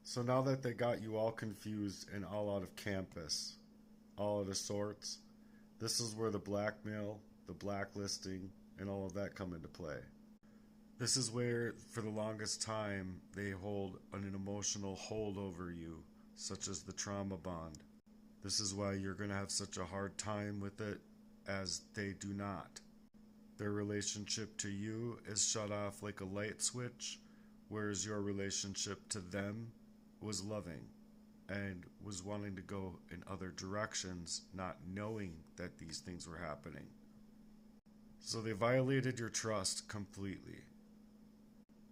So now that they got you all confused and all out of campus, all out of sorts, this is where the blackmail, the blacklisting, and all of that come into play. This is where, for the longest time, they hold an emotional hold over you, such as the trauma bond. This is why you're going to have such a hard time with it, as they do not. Their relationship to you is shut off like a light switch, whereas your relationship to them was loving and was wanting to go in other directions, not knowing that these things were happening. So they violated your trust completely.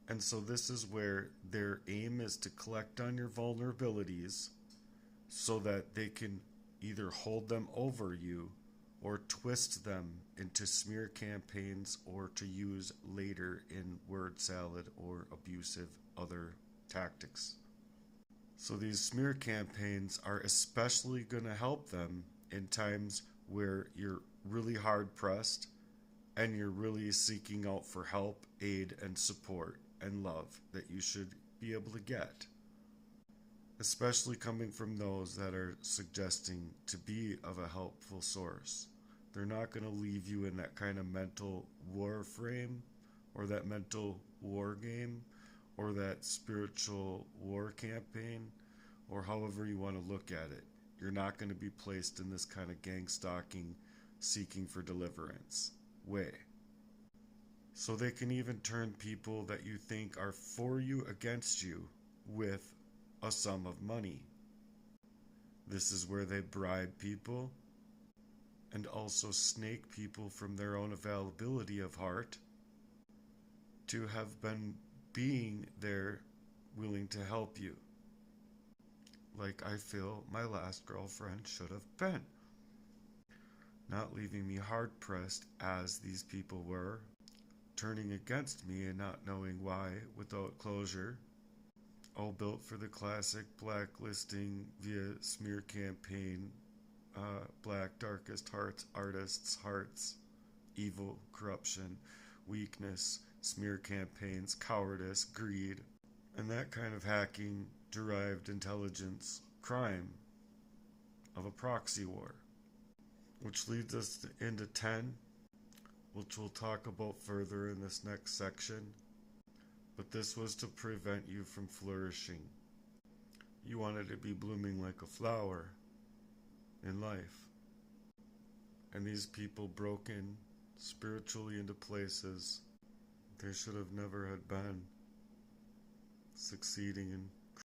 And so this is where their aim is to collect on your vulnerabilities so that they can either hold them over you or twist them into smear campaigns or to use later in word salad or abusive other tactics. So these smear campaigns are especially going to help them in times where you're really hard pressed and you're really seeking out for help, aid, and support and love that you should be able to get. Especially coming from those that are suggesting to be of a helpful source. They're not going to leave you in that kind of mental war frame or that mental war game or that spiritual war campaign or however you want to look at it. You're not going to be placed in this kind of gang stalking, seeking for deliverance way. So they can even turn people that you think are for you against you with a sum of money. This is where they bribe people and also snake people from their own availability of heart to have been being there willing to help you. Like I feel my last girlfriend should have been. Not leaving me hard pressed as these people were, turning against me and not knowing why without closure. All built for the classic blacklisting via smear campaign, black darkest hearts, artists' hearts, evil, corruption, weakness, smear campaigns, cowardice, greed, and that kind of hacking derived intelligence crime of a proxy war. Which leads us into 10, which we'll talk about further in this next section. But this was to prevent you from flourishing. You wanted to be blooming like a flower in life. And these people broke in spiritually into places they should have never had been, succeeding in